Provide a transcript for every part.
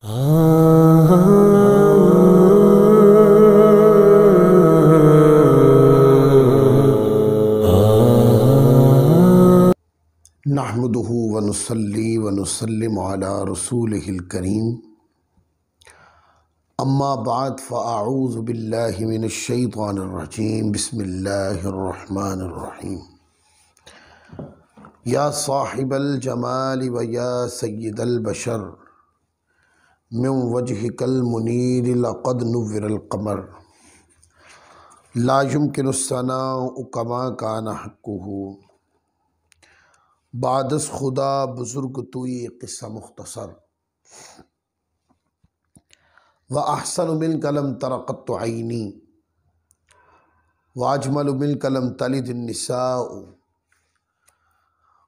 नहमदुहु व नुसल्ली व नुसल्लिमु अला रसूलिहिल करीम। अम्मा बाद फ़अऊज़ु बिल्लाहि मिनश शैतानिर रजीम। बिस्मिल्लाहिर रहमानिर रहीम। या साहिबल जमाल व या सय्यिदल बशर मिन वजहिकल मुनीर लक़द नुव्विरल क़मर ला युमकिनुस सनाउ कमा कान हक़्क़ुहु बादस खुदा बुजुर्ग तुई क़िस्सा मुख्तसर व अहसन मिन कलम तरक़त ऐनी व अजमल मिन कलम तलिद निसाउ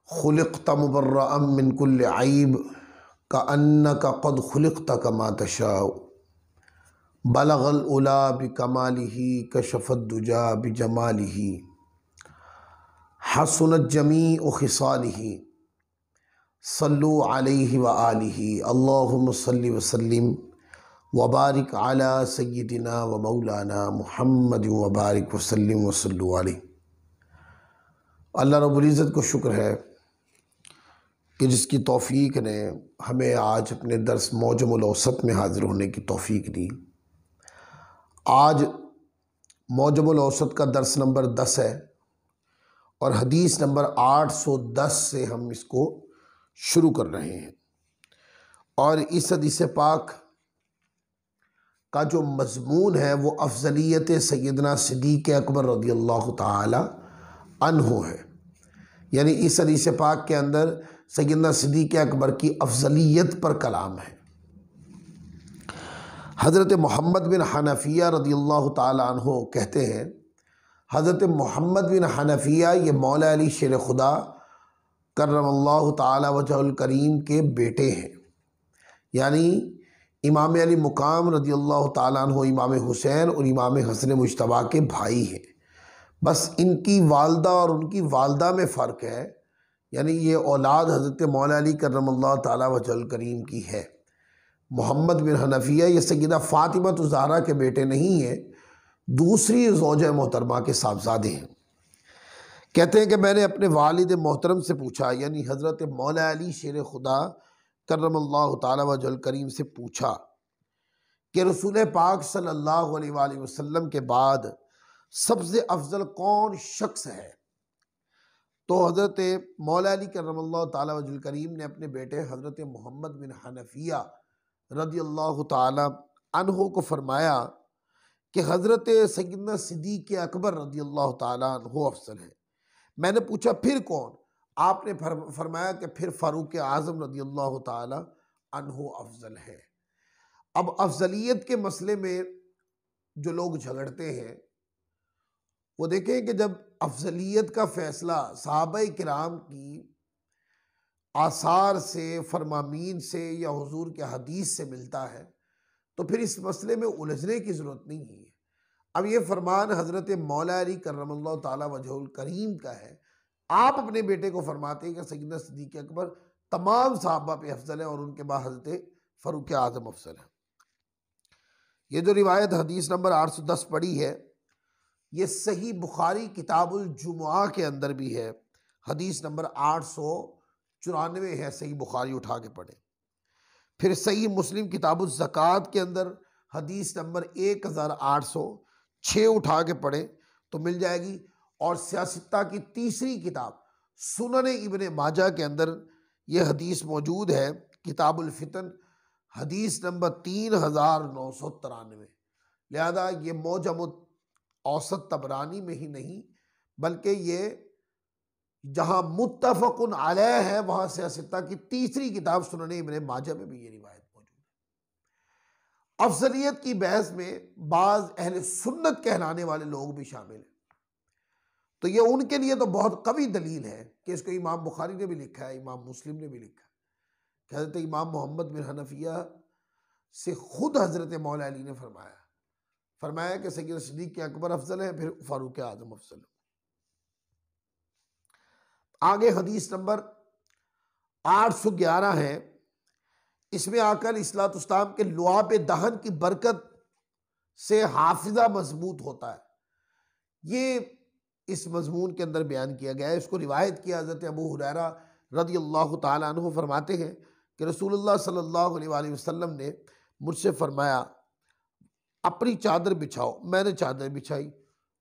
खुलिक़त मुबर्रअम मिन कुल्लि ऐब कअन्नका क़द खुलिक़त कमा तशाउ बलगल उला बिकमालिही कशफ़द दुजा बिजमालिही हसनत जमीउ खिसालिही सल्लु अलैहि व आलिही अल्लाहुम्मा सल्लि व सल्लिम व बारिक अला सय्यिदिना व मौलाना मुहम्मद व बारिक व सल्लिम व सल्लु अलैहि। अल्लाह रब्बुल इज़्ज़त को शुक्र है कि जिसकी तौफ़ीक ने हमें आज अपने दर्स मौजमुल औसत में हाज़िर होने की तौफ़ीक दी। आज मौजमुल औसत का दर्स नंबर 10 है और हदीस नंबर 810 से हम इसको शुरू कर रहे हैं। और इस हदीस पाक का जो मज़मून है वो अफ़ज़लियत सैयदना सिद्दीक़ अकबर रज़ियल्लाहु ताला अन्हु है। यानी इस हदीस पाक के अंदर सैयदना सिद्दीक़ अकबर की अफ़ज़लियत पर कलाम है। हज़रत मोहम्मद बिन हनफिया रज़ियल्लाहु ताला अन्हु कहते हैं, हज़रत मोहम्मद बिन हनफिया ये मौला अली शेर खुदा करमल्लाहु ताला वजहुल करीम के बेटे हैं। यानी इमाम अली मुकाम रज़ियल्लाहु ताला अन्हु इमाम हुसैन और इमाम हसन मुज्तबा के भाई हैं। बस इनकी वालदा और उनकी वालदा में फ़र्क है। यानी ये औलाद हज़रत मौला अली करमल्लाहु ताला वजहुल करीम की है। मोहम्मद बिन हनफिया ये सय्यदा फ़ातिमा ज़हरा के बेटे नहीं हैं, दूसरी ज़ौजा मोहतरमा के साहबजादे हैं। कहते हैं कि मैंने अपने वालिद मोहतरम से पूछा, यानी हज़रत मौला अली शेर खुदा करमल्लाहु ताला वजहुल करीम से पूछा कि रसूल पाक सल्लल्लाहु अलैहि वसल्लम के बाद सबसे अफजल कौन शख्स है। तो हज़रत मौला अली करमल्लाहु ताला वजहुल करीम ने अपने बेटे हज़रत मोहम्मद बिन हनफिया रज़ियल्लाहु ताला अन्हु को फरमाया कि हज़रत सय्यदना सिद्दीक़ अकबर रज़ियल्लाहु ताला अन्हु अफजल है। मैंने पूछा फिर कौन? आपने फरमाया कि फिर फ़ारूक आज़म रज़ियल्लाहु ताला अन्हु अफजल है। अब अफजलियत के मसले में जो लोग झगड़ते हैं वो देखें कि जब अफजलियत का फ़ैसला सहाबाए किराम की आसार से, फरमामीन से या हुजूर के हदीस से मिलता है तो फिर इस मसले में उलझने की ज़रूरत नहीं है। अब ये फरमान हज़रत मौला अली करमल्लाहु ताला वजहुल करीम का है। आप अपने बेटे को फरमाते हैं कि सय्यदना सिद्दीक़ अकबर तमाम सहाबा पे अफजल है और उनके बाद हज़रत फ़ारूक आज़म अफजल है। ये जो रिवायत हदीस नंबर 810 पढ़ी है ये सही बुखारी किताबुल जुमुआ के अंदर भी है। हदीस नंबर 894 है, सही बुखारी उठा के पढ़े। फिर सही मुस्लिम किताबुल ज़कात के अंदर हदीस नंबर 1806 उठा के पढ़े तो मिल जाएगी। और सियासत्ता की तीसरी किताब सुनन इब्ने माजा के अंदर ये हदीस मौजूद है, किताबुल फितन हदीस नंबर 3993। लिहाजा ये मौजम औसत तबरानी में ही नहीं बल्कि ये जहाँ मुत्तफ़क़ुन अलैह है वहाँ सियासत्ता की तीसरी किताब सुनन इब्ने माजा में भी ये रिवायत मौजूद है। अफजलियत की बहस में बाज़ अहले सुन्नत कहलाने वाले लोग भी शामिल हैं। तो ये उनके लिए तो बहुत कवी दलील है कि इसको इमाम बुखारी ने भी लिखा है, इमाम मुस्लिम ने भी लिखा है कि हज़रत इमाम मोहम्मद बिन हनफिया से खुद हज़रत मौला अली ने फरमाया कि सय्यदना सिद्दीक़ अकबर अफजल है, फिर फ़ारूक आज़म अफजल है। आगे हदीस नंबर 811 है। इसमें आका अलैहिस्सलाम के लुआब दहन की बरकत से हाफिजा मजबूत होता है। ये इस मजमून के अंदर बयान किया गया है। इसको रिवायत किया हज़रत अबू हुरैरा रज़ियल्लाहु ताला अन्हु फरमाते हैं कि रसूलुल्लाह सल्लल्लाहु अलैहि वसल्लम ने मुझसे फरमाया, अपनी चादर बिछाओ। मैंने चादर बिछाई।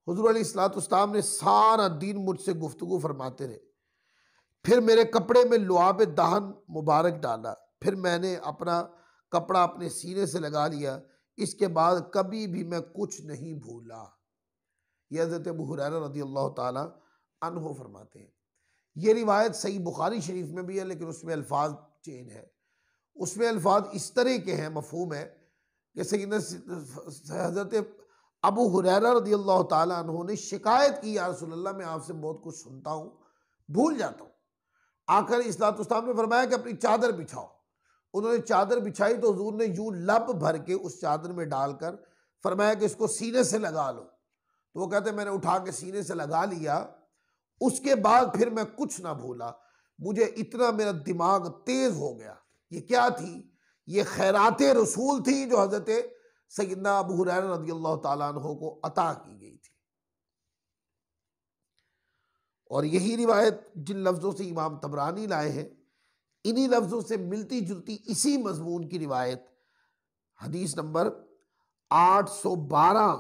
हुज़ूर अलैहिस्सलाम ने सारा दिन मुझसे गुफ्तगू फरमाते रहे। फिर मेरे कपड़े में लुआब दहन मुबारक डाला। फिर मैंने अपना कपड़ा अपने सीने से लगा लिया। इसके बाद कभी भी मैं कुछ नहीं भूला। यह हज़रत अबू हुरैरा रज़ियल्लाहु ताला अन्हु फरमाते हैं। ये रिवायत सही बुखारी शरीफ में भी है, लेकिन उसमें अल्फाज चेंज है। उसमें अल्फाज इस तरह के हैं, मफहूम है कि सैयदना हज़रत अबू हुरैरा रज़ियल्लाहु ताला अन्हु ने शिकायत की, या रसूलल्लाह मैं आपसे बहुत कुछ सुनता हूँ, भूल जाता हूँ। आकर इस्लाम ने फरमाया कि अपनी चादर बिछाओ। उन्होंने चादर बिछाई तो हुजूर ने यूं लब भर के उस चादर में डालकर फरमाया कि इसको सीने से लगा लो। तो वो कहते मैंने उठा के सीने से लगा लिया। उसके बाद फिर मैं कुछ ना भूला। मुझे इतना मेरा दिमाग तेज हो गया। ये क्या थी? ये खैरात रसूल थी जो हजरत सैयदना अबू हुरैरा रज़ियल्लाहु ताला अन्हु को अता की गई थी। और यही रिवायत जिन लफ्ज़ों से इमाम तबरानी लाए हैं, इन्हीं लफ्ज़ों से मिलती जुलती इसी मजमून की रिवायत हदीस नंबर 812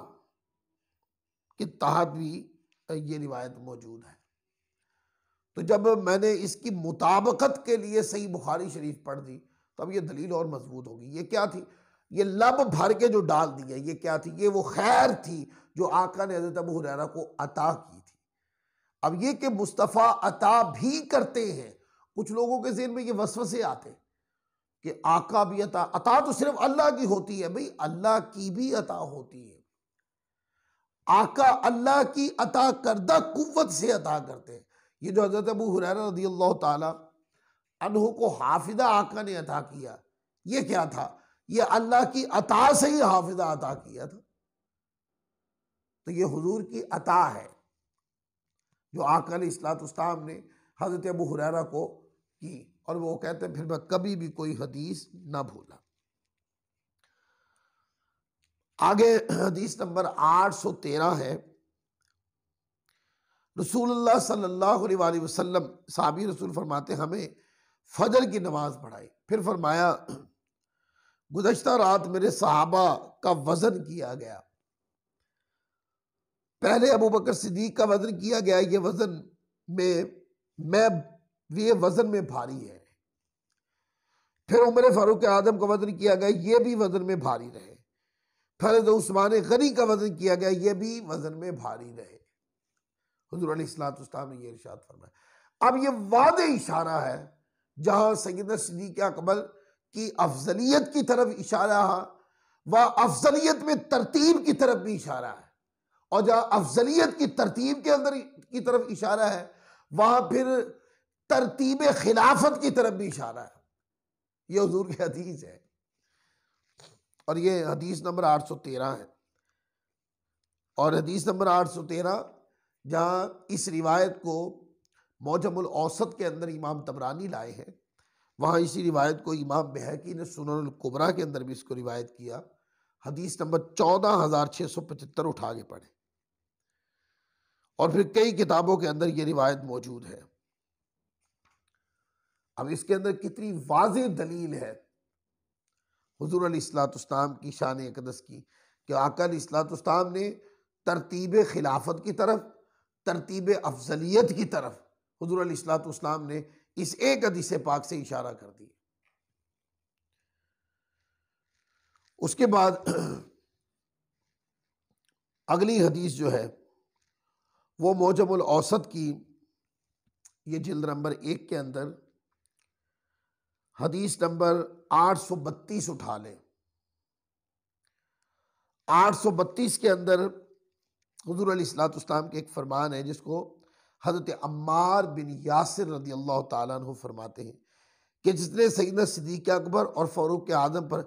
के तहत भी ये रिवायत मौजूद है। तो जब मैंने इसकी मुताबकत के लिए सही बुखारी शरीफ पढ़ दी, तब ये दलील और मजबूत होगी। ये क्या थी? ये लब भर के जो डाल दिया, ये क्या थी? ये वो खैर थी जो आका ने हज़रत अबू हुरैरा को अता की थी। अब ये कि मुस्तफ़ा अता भी करते हैं, कुछ लोगों के ज़हन में ये वसवसे आते हैं कि आका भी अता तो सिर्फ अल्लाह की होती है। भाई अल्लाह की भी अता होती है। आका अल्लाह की अता करदा कुव्वत से अता करते हैं। ये जो हज़रत अबू हुरैरा रज़ियल्लाहु ताला अन्हु को हाफिजा आका ने अता किया, ये क्या था? ये अल्लाह की अता से ही हाफिजा अता किया था। तो ये हुजूर की अता है जो आका अलैहिस्सलाम ने हज़रत अबू हुरैरा को की। और वो कहते हैं फिर मैं कभी भी कोई हदीस ना भूला। आगे हदीस नंबर 813 है। रसूलुल्लाह सल्लल्लाहु अलैहि वसल्लम साहबी रसूल फरमाते हमें फजर की नमाज पढ़ाई। फिर फरमाया, गुज़श्ता रात मेरे सहाबा का वजन किया गया। पहले अबू बकर सिद्दीक का वजन किया गया, ये वजन में भारी है। फिर उमर फारूक आदम का वजन किया गया, ये भी वजन में भारी रहे। फिर उस्मान गनी का वजन किया गया, ये भी वजन में भारी रहे। हुज़ूर अलैहिस्सलाम ने ये इरशाद फरमाया। अब ये वादे इशारा है जहां सैयदना सिद्दीक़ अकबर की अफजलियत की तरफ इशारा है, वह अफजलियत में तरतीब की तरफ भी इशारा है। और जहां अफजलियत की तरतीब के अंदर की तरफ इशारा है, वहां फिर तरतीब खिलाफत की तरफ भी इशारा है। यह हुजूर की हदीस है और ये हदीस नंबर 813 है। और हदीस नंबर 813 जहां इस रिवायत को मौजमुल औसत के अंदर इमाम तबरानी लाए हैं, वहाँ इसी रिवायत को इमाम बैहकी ने सुननुल कुबरा के अंदर भी इसको रिवायत किया। हदीस नंबर 14,675 उठा के पढ़े। और फिर कई किताबों के अंदर ये रिवायत मौजूद है। अब इसके अंदर कितनी वाज़ेह दलील है हुज़ूर अलैहिस्सलाम की शान अक़दस की कि आका अलैहिस्सलाम ने तरतीब खिलाफत की तरफ, तरतीब अफजलियत की तरफ हुज़ूर अलैहिस्सलाम ने इस एक हदीस पाक से इशारा कर दिया। उसके बाद अगली हदीस जो है वो मौजमुल औसत की, ये जिल्द नंबर 1 के अंदर हदीस नंबर 832 उठा लें। 832 के अंदर हुज़ूर अलैहिस्सलाम के एक फरमान है जिसको हज़रत अम्मार बिन यासिर रज़ियल्लाहु ताला अन्हु फरमाते हैं कि जिसने सैयदना सिद्दीक़ अकबर और फ़ारूक आज़म पर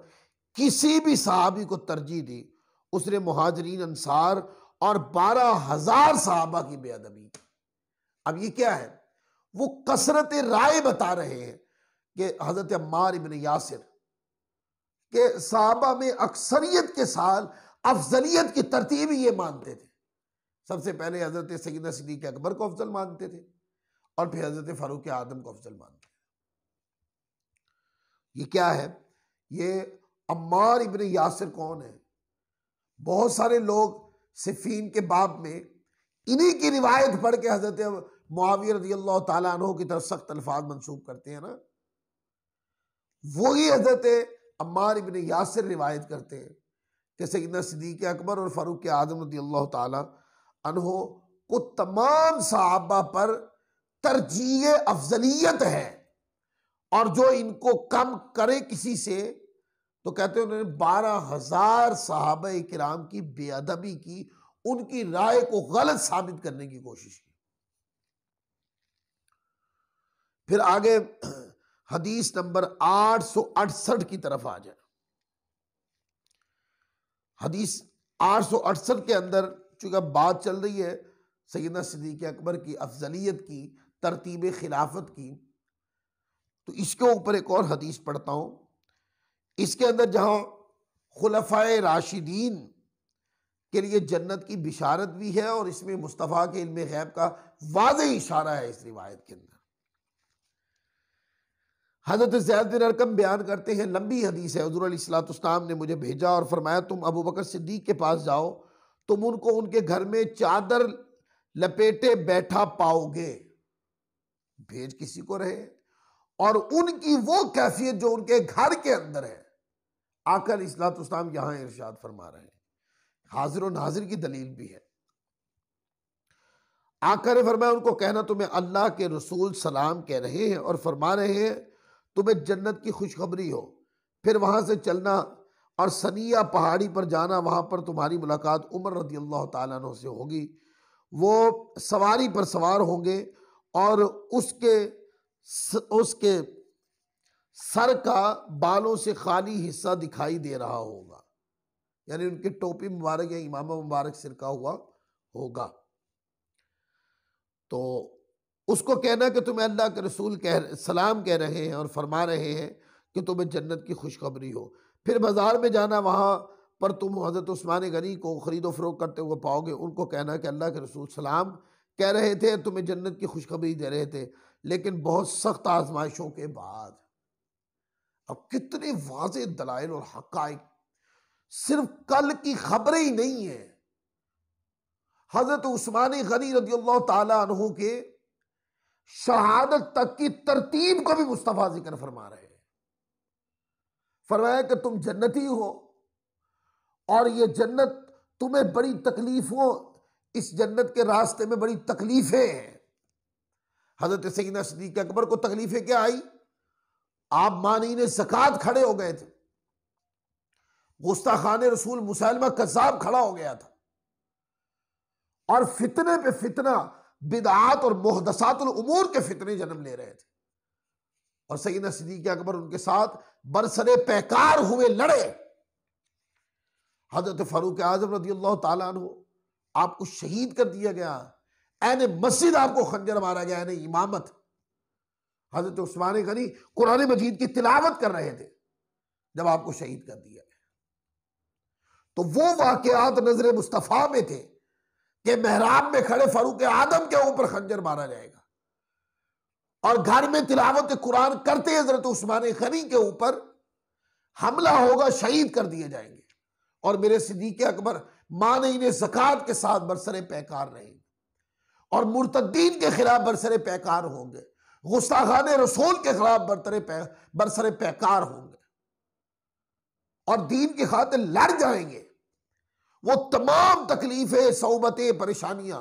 किसी भी सहाबी को तरजीह दी, उसने मुहाजिरीन अंसार और 12,000 सहाबा की बेअदबी। अब ये क्या है? वो कसरत राय बता रहे हैं कि हज़रत अम्मार इब्न यासिर कि सहाबा में अक्सरियत के साथ अफजलियत की तरतीब ही ये मानते थे। सबसे पहले हजरत सैयदना सिद्दीक अकबर को अफजल मानते थे और फिर हजरत फारूक आदम को अफजल मानते थे। ये क्या है? ये अम्मार इब्न यासिर कौन है? बहुत सारे लोग सिफ़ीन के बाब में इन्हीं की रिवायत पढ़ के हजरत मुआविया रज़ियल्लाहु ताला अन्हु की तरफ सख्त अल्फाज मंसूब करते हैं ना, वही हजरत अम्मार इब्न यासिर रिवायत करते हैं कि सैयदना सिद्दीक अकबर और फारूक आदम रज़ियल्लाहु ताला अन्हु को तमाम सहाबा पर तरजीह अफजलियत है, और जो इनको कम करे किसी से तो कहते हैं उन्होंने 12,000 सहाबा किराम की बेअदबी की, उनकी राय को गलत साबित करने की कोशिश की। फिर आगे हदीस नंबर 868 की तरफ आ जाए। हदीस 868 के अंदर चूंकि बात चल रही है सैयदना सिद्दीक अकबर की अफजलियत की, तरतीब खिलाफत की, तो इसके ऊपर एक और हदीस पढ़ता हूं। इसके अंदर जहां खुलफाए राशिदीन के लिए जन्नत की बिशारत भी है और इसमें मुस्तफ़ा के इल्म गैब का वाज़ेह इशारा है। इस रिवायत के अंदर हज़रत ज़ैद बिन अरकम बयान करते हैं, लंबी हदीस है, हुज़ूर अलैहिस्सलाम ने मुझे भेजा और फरमाया तुम अबू बकर सिद्दीक के पास जाओ, तुम उनको उनके घर में चादर लपेटे बैठा पाओगे, भेज किसी को रहे, और उनकी वो कैफियत जो उनके घर के अंदर है। आका अलैहिस्सलाम यहां इरशाद फरमा रहे हैं, हाजिर और नाजिर की दलील भी है। आका ने फरमाया उनको कहना तुम्हें अल्लाह के रसूल सलाम कह रहे हैं और फरमा रहे हैं तुम्हें जन्नत की खुशखबरी हो। फिर वहां से चलना और सनिया पहाड़ी पर जाना, वहां पर तुम्हारी मुलाकात उमर रज़ियल्लाहु ताला अन्हु से होगी। वो सवारी पर सवार होंगे और उसके सर का बालों से खाली हिस्सा दिखाई दे रहा होगा, यानी उनकी टोपी मुबारक या इमामा मुबारक सिर का हुआ होगा। तो उसको कहना कि तुम्हें अल्लाह के रसूल सलाम कह रहे हैं और फरमा रहे हैं कि तुम्हें जन्नत की खुशखबरी हो। फिर बाजार में जाना, वहाँ पर तुम हज़रत उस्मान गनी को ख़रीदो फ़रोख्त करते हुए पाओगे। उनको कहना कि अल्लाह के रसूल सलाम कह रहे थे, तुम्हें जन्नत की खुशखबरी दे रहे थे, लेकिन बहुत सख्त आजमाइशों के बाद। अब कितने वाज़े दलाइल और हक़ाइक़, सिर्फ कल की खबरें ही नहीं है, हज़रत उस्मान गनी रज़ियल्लाहु ताला अन्हु के शहादत तक की तरतीब को भी मुस्तफ़ा जिक्र फरमा रहे हैं। फरमाया कि तुम जन्नती हो और ये जन्नत तुम्हें बड़ी तकलीफों, इस जन्नत के रास्ते में बड़ी तकलीफें हैं। हजरत सैयदना सिद्दीक अकबर को तकलीफें क्या आई? आप मानीने ज़कात खड़े हो गए थे, गुस्ताखान रसूल मुसैलमा कज़्ज़ाब खड़ा हो गया था, और फितने पे फितना, बिदआत और मुहदसातुल उमूर के फितने जन्म ले रहे थे, और सैयदना सिद्दीक अकबर उनके साथ बरसरे पैकार हुए, लड़े। हजरत फारूक आज़म रज़ियल्लाहु ताला अन्हु आपको शहीद कर दिया गया, ऐने मस्जिद आपको खंजर मारा गया, ऐने इमामत। हजरत उस्मान गनी कुरान मजीद की तिलावत कर रहे थे जब आपको शहीद कर दिया गया। तो वो वाक़यात नजर मुस्तफ़ा में थे कि मेहराब में खड़े फारूक आदम के ऊपर खंजर मारा जाएगा, और घर में तिलावत कुरान करते हजरत उस्मान गनी के ऊपर हमला होगा, शहीद कर दिए जाएंगे, और मेरे सिद्दीक़ अकबर मानीने ज़कात के साथ बरसरे पैकार रहेंगे और मुर्तद्दीन के खिलाफ बरसरे पैकार होंगे, गुस्ताखान रसूल के खिलाफ बरसरे पैकार होंगे और दीन की खातिर लड़ जाएंगे। वो तमाम तकलीफें, सौबतें, परेशानियां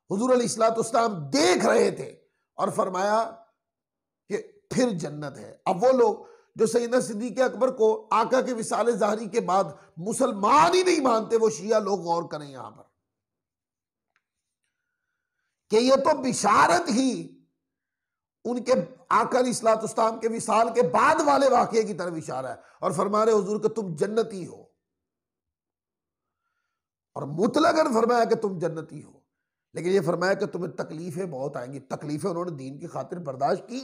हुजूर अलैहिस्सलाम देख रहे थे, और फरमाया कि फिर जन्नत है। अब वो लोग जो सैयदना सिद्दीक़ अकबर को आका के विसाले ज़ाहरी के बाद मुसलमान ही नहीं मानते, वो शिया लोग गौर करें यहां पर कि ये तो बिशारत ही उनके आका अलैहिस्सलाम के विसाल के बाद वाले वाक़े की तरफ इशारा है, और फरमा रहे हुजूर कि तुम जन्नती हो, और मुतलकन फरमाया कि तुम जन्नती हो, लेकिन ये फरमाया कि तुम्हें तकलीफें बहुत आएंगी। तकलीफें उन्होंने दीन की खातिर बर्दाश्त की।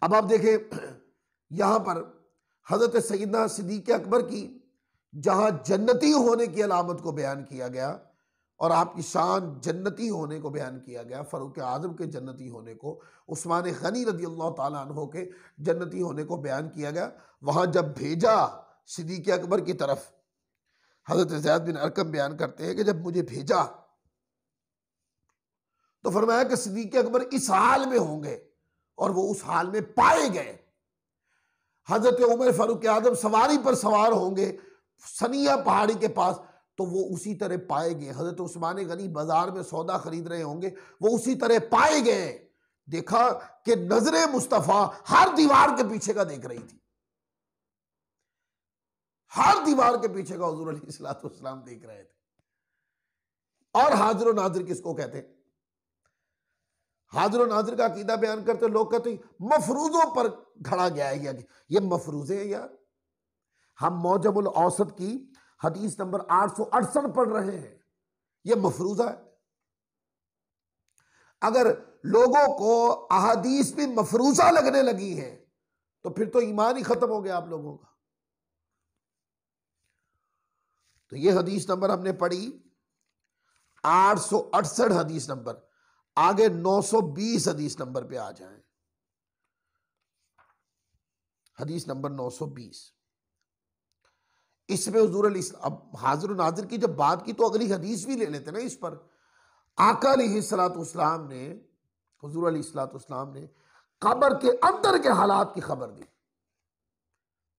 अब आप देखें यहां पर हजरत सैयदना सिद्दीक़ अकबर की जहां जन्नती होने की अलामत को बयान किया गया और आपकी शान जन्नती होने को बयान किया गया, फ़ारूक आज़म के जन्नती होने को, उस्मान गनी रज़ी अल्लाह ताला अन्हो के जन्नती होने को बयान किया गया, वहाँ जब भेजा सिद्दीक़ अकबर की तरफ, हज़रत ज़ैद बिन अरकम बयान करते हैं कि जब मुझे भेजा तो फरमाया कि सिद्दीक़ अकबर इस हाल में होंगे, और वो उस हाल में पाए गए। हज़रत उमर फ़ारूक आज़म सवारी पर सवार होंगे सनिया पहाड़ी के पास, तो वो उसी तरह पाए गए। हजरत उस्मान गनी बाजार में सौदा खरीद रहे होंगे, वो उसी तरह पाए गए। देखा कि नजरे मुस्तफा हर दीवार के पीछे का देख रही थी, हर दीवार के पीछे का हुजूर अलैहिस्सलाम देख रहे थे। और हाजिर नाजिर किसको कहते हैं? हाजिर नाजिर का अकीदा बयान करते लोग कहते मफरूजों पर खड़ा गया है, ये मफरूजे हैं यार। हम मौजमुल औसत की हदीस नंबर 868 पढ़ रहे हैं, यह मफरूजा है। अगर लोगों को अहादीस भी मफरूजा लगने लगी है तो फिर तो ईमान ही खत्म हो गया आप लोगों का। तो यह हदीस नंबर हमने पढ़ी 868 हदीस नंबर। आगे 920 हदीस नंबर पे आ जाएं। हदीस नंबर 920, इसमें हुजूर अब हाजिर नाजिर की जब बात की तो अगली हदीस भी ले लेते ना इस पर। आका अलैहिस्सलाम ने, हुजूर अलैहिस्सलाम ने कब्र के अंदर के हालात की खबर दी।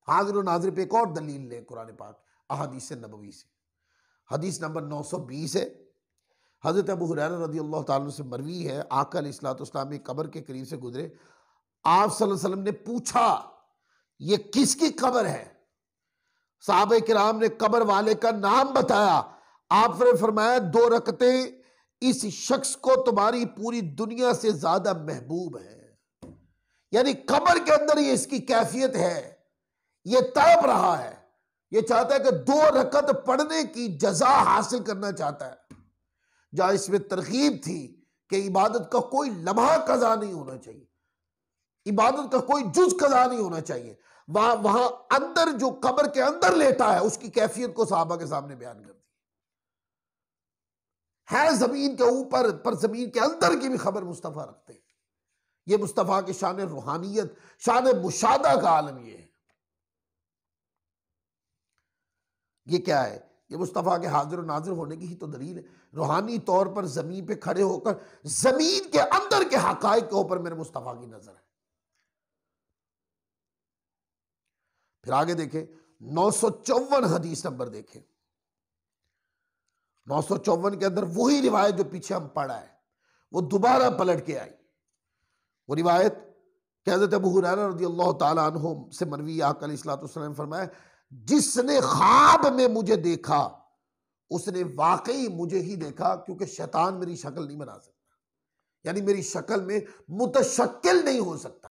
हाजिर नाजिर पे एक और दलील ले कुरान पाक अहादीस नबवी से। हदीस नंबर 920 है। हजरत अबू हुरैरा रज़ियल्लाहु ताला से मरवी है, आका अलैहिस्सलाम कब्र के करीब से गुजरे, आप सल्लल्लाहु अलैहि वसल्लम ने पूछा ये किसकी कब्र है? साहबे किराम ने कब्र वाले का नाम बताया। आपने फरमाया 2 रकतें इस शख्स को तुम्हारी पूरी दुनिया से ज्यादा महबूब है। यानी कब्र के अंदर ये इसकी कैफियत है, ये तड़प रहा है, ये चाहता है कि 2 रकत पढ़ने की जजा हासिल करना चाहता है। जहां इसमें तरकीब थी कि इबादत का कोई लम्हा कज़ा नहीं होना चाहिए, इबादत का कोई जुज कज़ा नहीं होना चाहिए, वहां अंदर जो कब्र के अंदर लेटा है उसकी कैफियत को सहाबा के सामने बयान कर दी है। जमीन के ऊपर पर जमीन के अंदर की भी खबर मुस्तफा रखते हैं। ये मुस्तफा की शान रूहानियत, शान मुशादा का आलम ये है। ये क्या है? ये मुस्तफा के हाजिर नाजिर होने की ही तो दलील है। रूहानी तौर पर जमीन पे खड़े होकर जमीन के अंदर के हकाइक के ऊपर मेरे मुस्तफा की नजर है। फिर आगे देखें 954 हदीस नंबर देखें। 954 के अंदर वही रिवायत जो पीछे हम पढ़ा है वो दोबारा पलट के आई। वो रिवायत हज़रत अबू हुरैरा रज़ियल्लाहु ताला अन्हु से मरवी, आका अलैहिस्सलाम ने फरमाया जिसने ख्वाब में मुझे देखा उसने वाकई मुझे ही देखा, क्योंकि शैतान मेरी शक्ल नहीं बना सकता, यानी मेरी शक्ल में मुतशक्किल नहीं हो सकता।